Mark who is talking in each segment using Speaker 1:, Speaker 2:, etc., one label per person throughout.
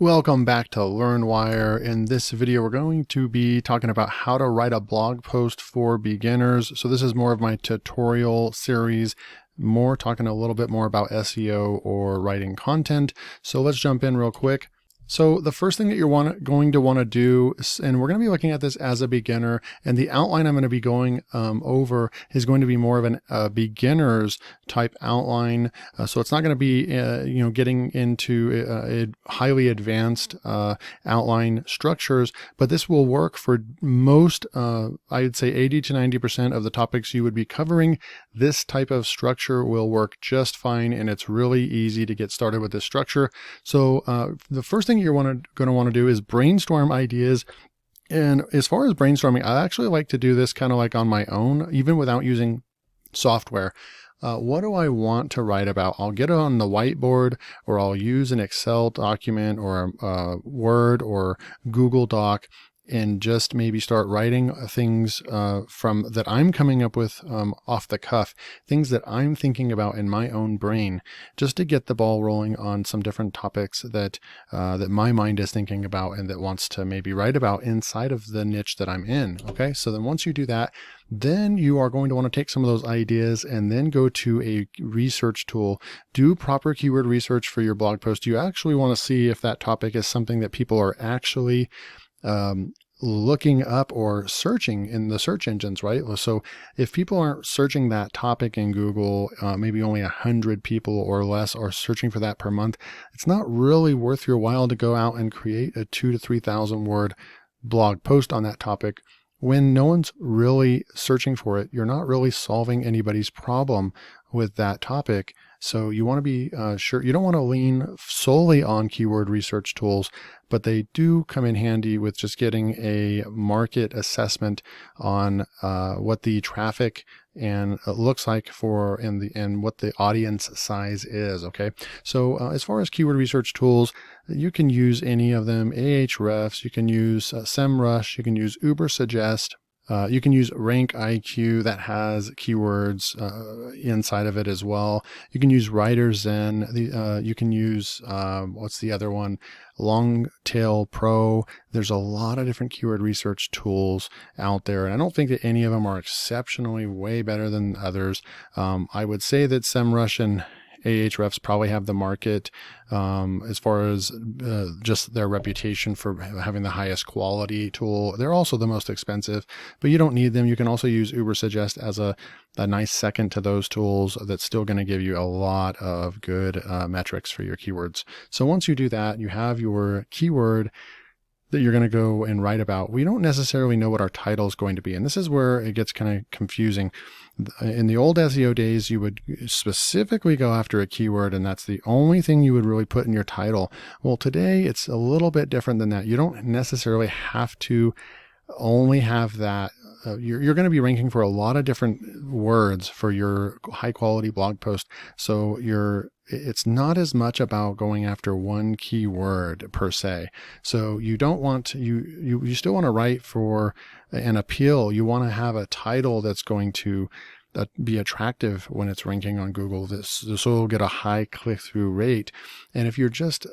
Speaker 1: Welcome back to LearnWire. In this video, we're going to be talking about how to write a blog post for beginners. So this is more of my tutorial series, more talking a little bit more about SEO or writing content. So let's jump in real quick. So the first thing that you're going to want to do, and we're going to be looking at this as a beginner, and the outline I'm going to be going over is going to be more of a beginner's type outline. So it's not going to be, getting into highly advanced outline structures, but this will work for most, I'd say 80 to 90% of the topics you would be covering. This type of structure will work just fine, and it's really easy to get started with this structure. So the first thing you're going to want to do is brainstorm ideas. And as far as brainstorming, I actually like to do this kind of like on my own, even without using software. What do I want to write about? I'll get it on the whiteboard, or I'll use an Excel document or a Word or Google Doc, and just maybe start writing things from that I'm coming up with off the cuff, things that I'm thinking about in my own brain, just to get the ball rolling on some different topics that that my mind is thinking about and that wants to maybe write about inside of the niche that I'm in. Okay, so then once you do that, then you are going to want to take some of those ideas and then go to a research tool, do proper keyword research for your blog post. You actually want to see if that topic is something that people are actually looking up or searching in the search engines, right? So if people aren't searching that topic in Google, maybe only 100 people or less are searching for that per month, it's not really worth your while to go out and create a 2,000 to 3,000 word blog post on that topic. When no one's really searching for it, you're not really solving anybody's problem with that topic. So you want to be sure, you don't want to lean solely on keyword research tools, but they do come in handy with just getting a market assessment on what the traffic and looks like for and what the audience size is. Okay, so as far as keyword research tools, you can use any of them. Ahrefs, you can use SEMrush, you can use Ubersuggest. You can use Rank IQ that has keywords inside of it as well. You can use WriterZen. You can use, what's the other one? Longtail Pro. There's a lot of different keyword research tools out there, and I don't think that any of them are exceptionally way better than others. I would say that SEMrush and Ahrefs probably have the market as far as just their reputation for having the highest quality tool. They're also the most expensive, but you don't need them. You can also use Ubersuggest as a nice second to those tools that's still going to give you a lot of good metrics for your keywords. So once you do that, you have your keyword that you're going to go and write about. We don't necessarily know what our title is going to be, and this is where it gets kind of confusing. In the old SEO days, you would specifically go after a keyword, and that's the only thing you would really put in your title. Well, today it's a little bit different than that. You don't necessarily have to only have that. You're going to be ranking for a lot of different words for your high quality blog post. So it's not as much about going after one keyword per se. So you don't want you still want to write for an appeal. You want to have a title that's going to be attractive when it's ranking on Google. This will get a high click-through rate. And if you're just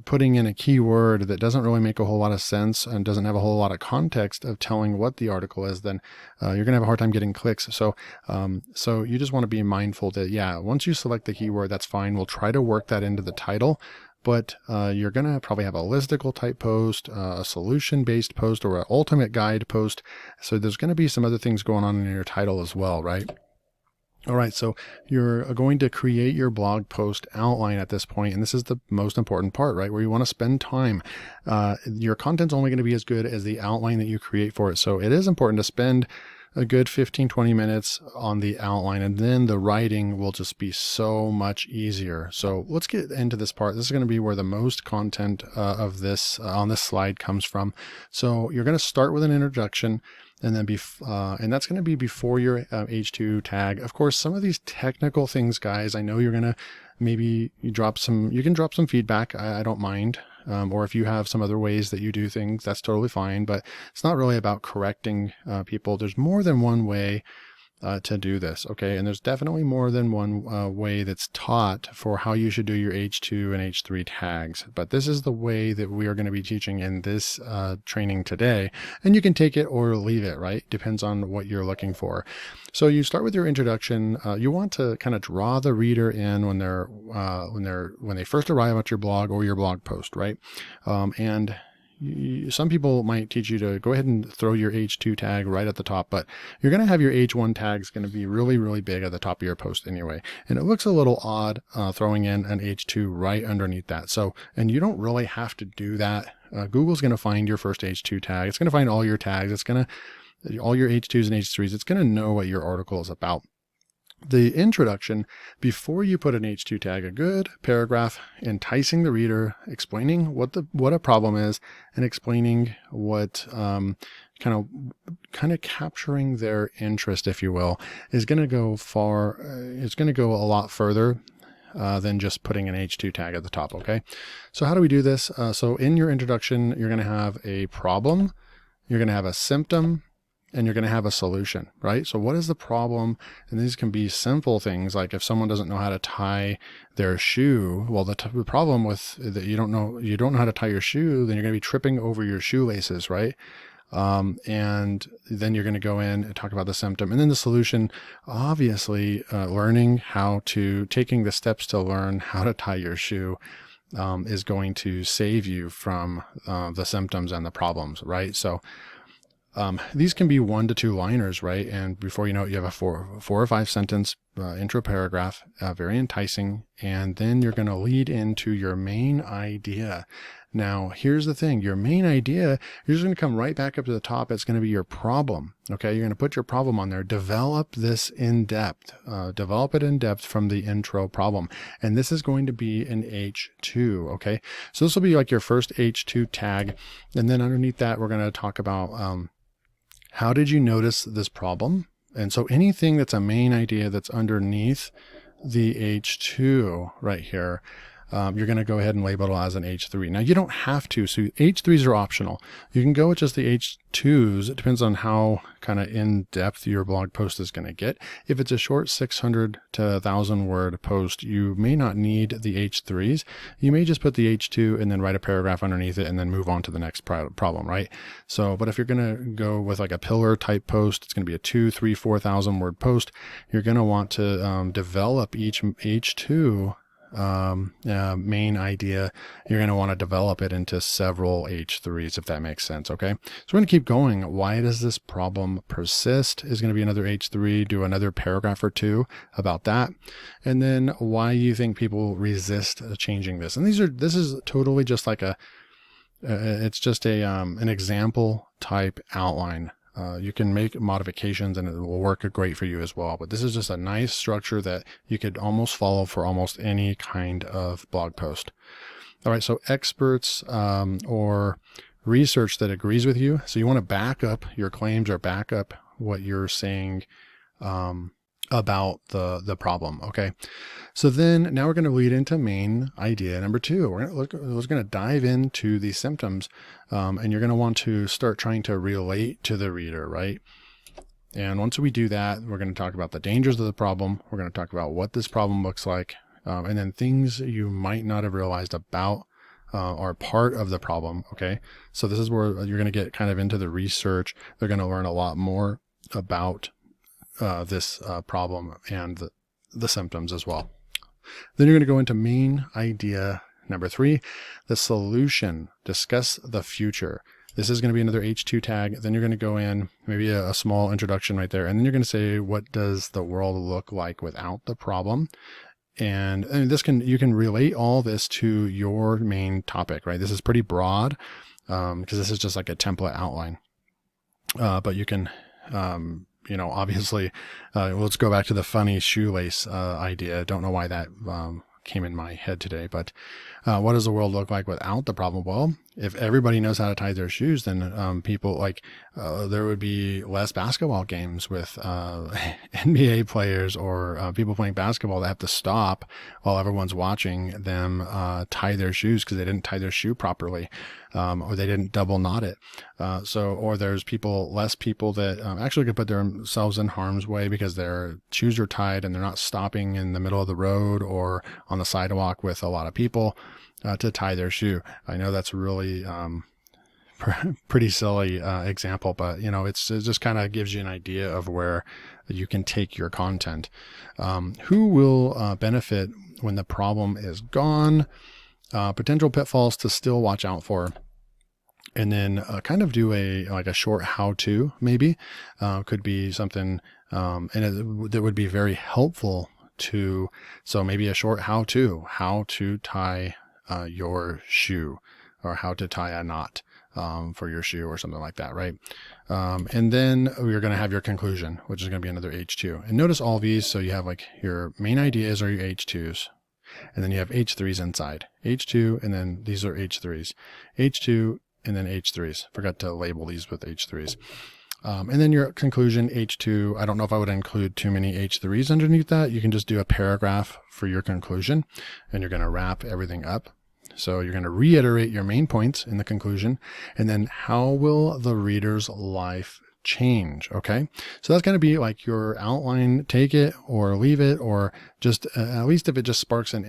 Speaker 1: putting in a keyword that doesn't really make a whole lot of sense and doesn't have a whole lot of context of telling what the article is, then you're gonna have a hard time getting clicks. So you just want to be mindful that, yeah, once you select the keyword, that's fine. We'll try to work that into the title. But you're going to probably have a listicle type post, a solution based post, or an ultimate guide post. So there's going to be some other things going on in your title as well, right? All right, so you're going to create your blog post outline at this point, and this is the most important part, right? Where you want to spend time. Your content's only going to be as good as the outline that you create for it. So it is important to spend a good 15-20 minutes on the outline, and then the writing will just be so much easier. So let's get into this part. This is going to be where the most content of this on this slide comes from. So you're going to start with an introduction, and then and that's going to be before your H2 tag. Of course, some of these technical things, guys, I know you're going to maybe you can drop some feedback. I don't mind. Or if you have some other ways that you do things, that's totally fine. But it's not really about correcting people. There's more than one way to do this, okay? And there's definitely more than one way that's taught for how you should do your H2 and H3 tags, but this is the way that we are going to be teaching in this training today, and you can take it or leave it, right? Depends on what you're looking for. So you start with your introduction. You want to kind of draw the reader in when they first arrive at your blog or your blog post, right? And some people might teach you to go ahead and throw your H2 tag right at the top, but you're going to have your H1 tags going to be really, really big at the top of your post anyway. And it looks a little odd throwing in an H2 right underneath that. So, and you don't really have to do that. Google's going to find your first H2 tag. It's going to find all your tags. It's going to, all your H2s and H3s. It's going to know what your article is about. The introduction, before you put an H2 tag, a good paragraph enticing the reader, explaining what a problem is, and explaining what kind of capturing their interest, if you will, is going to go far. It's going to go a lot further than just putting an H2 tag at the top. Okay, so how do we do this? So in your introduction, you're going to have a problem, you're going to have a symptom, and you're going to have a solution, right? So what is the problem? And these can be simple things like if someone doesn't know how to tie their shoe, well, the problem with that you don't know how to tie your shoe, then you're going to be tripping over your shoelaces, right? And then you're going to go in and talk about the symptom, and then the solution, obviously, taking the steps to learn how to tie your shoe is going to save you from the symptoms and the problems, right? So these can be 1 to 2 liners, right? And before you know it, you have a 4 or 5 sentence intro paragraph, very enticing. And then you're going to lead into your main idea. Now, here's the thing. Your main idea, you're just going to come right back up to the top. It's going to be your problem. Okay. You're going to put your problem on there. Develop this in depth. Develop it in depth from the intro problem. And this is going to be an H2. Okay. So this will be like your first H2 tag. And then underneath that, we're going to talk about, how did you notice this problem? And so anything that's a main idea that's underneath the H2 right here, you're going to go ahead and label it as an H3. Now you don't have to, so H3s are optional. You can go with just the H2s. It depends on how kind of in-depth your blog post is going to get. If it's a short 600 to 1,000 word post, you may not need the H3s. You may just put the H2 and then write a paragraph underneath it and then move on to the next problem, right? So, but if you're going to go with like a pillar type post, it's going to be a 2, 3, 4,000 word post. You're going to want to develop each H2 main idea. You're going to want to develop it into several H3s, if that makes sense. Okay. So we're going to keep going. Why does this problem persist is going to be another H3. Do another paragraph or 2 about that. And then why you think people resist changing this. And this is totally just like it's just an example type outline. You can make modifications and it will work great for you as well. But this is just a nice structure that you could almost follow for almost any kind of blog post. All right, so experts or research that agrees with you. So you want to back up your claims or back up what you're saying about the problem. Okay. So then now we're going to lead into main idea number 2. We're going to dive into the symptoms, and you're going to want to start trying to relate to the reader, right? And once we do that, we're going to talk about the dangers of the problem. We're going to talk about what this problem looks like, and then things you might not have realized about are part of the problem. Okay. So this is where you're going to get kind of into the research. They're going to learn a lot more about this problem and the symptoms as well. Then you're going to go into main idea number 3, the solution. Discuss the future. This is going to be another H2 tag. Then you're going to go in, maybe a small introduction right there. And then you're going to say, what does the world look like without the problem? And you can relate all this to your main topic, right? This is pretty broad because this is just like a template outline. But you can, obviously, let's go back to the funny shoelace idea. Don't know why that came in my head today. But what does the world look like without the problem? Well, if everybody knows how to tie their shoes, then people there would be less basketball games with NBA players or people playing basketball that have to stop while everyone's watching them tie their shoes because they didn't tie their shoe properly, or they didn't double knot it. Or there's less people that actually could put themselves in harm's way because their shoes are tied and they're not stopping in the middle of the road or on the sidewalk with a lot of people to tie their shoe. I know that's really pretty silly example, but it just kind of gives you an idea of where you can take your content. Who will benefit when the problem is gone? Potential pitfalls to still watch out for. And then kind of do a short how-to, maybe. Could be something that would be very helpful to. So maybe a short how to tie your shoe, or how to tie a knot for your shoe or something like that, right? And then you're going to have your conclusion, which is going to be another H2. And notice all these. So you have your main ideas are your H2s. And then you have H3s inside. H2, and then these are H3s. H2, and then H3s. Forgot to label these with H3s. And then your conclusion, H2. I don't know if I would include too many H3s underneath that. You can just do a paragraph for your conclusion, and you're going to wrap everything up. So you're going to reiterate your main points in the conclusion, and then how will the reader's life change? Okay. So that's going to be like your outline. Take it or leave it, or just at least if it just sparks a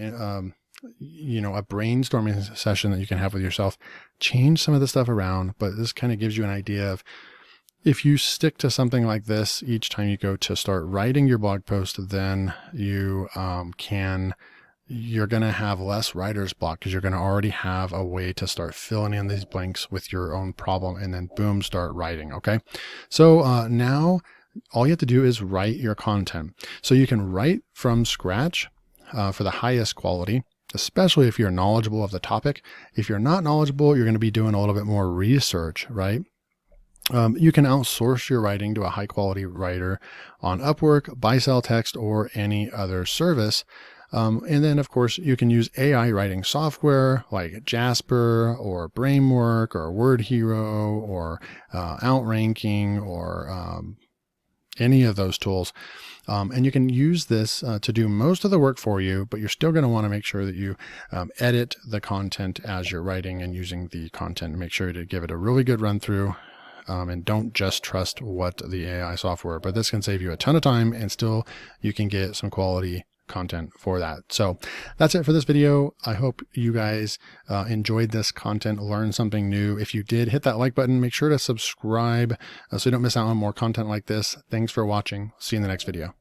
Speaker 1: brainstorming session that you can have with yourself, change some of the stuff around. But this kind of gives you an idea of, if you stick to something like this each time you go to start writing your blog post, then you're going to have less writer's block because you're going to already have a way to start filling in these blanks with your own problem, and then boom, start writing. Okay. So now all you have to do is write your content. So you can write from scratch for the highest quality, especially if you're knowledgeable of the topic. If you're not knowledgeable, you're going to be doing a little bit more research, right? You can outsource your writing to a high quality writer on Upwork, Buy Sell Text, or any other service. And then of course you can use AI writing software like Jasper or Brainwork or Word Hero or Outranking or any of those tools. And you can use this to do most of the work for you, but you're still going to want to make sure that you edit the content as you're writing and using the content. Make sure to give it a really good run through. And don't just trust what the AI software, but this can save you a ton of time, and still you can get some quality content for that. So that's it for this video. I hope you guys enjoyed this content, learned something new. If you did, hit that like button. Make sure to subscribe so you don't miss out on more content like this. Thanks for watching. See you in the next video.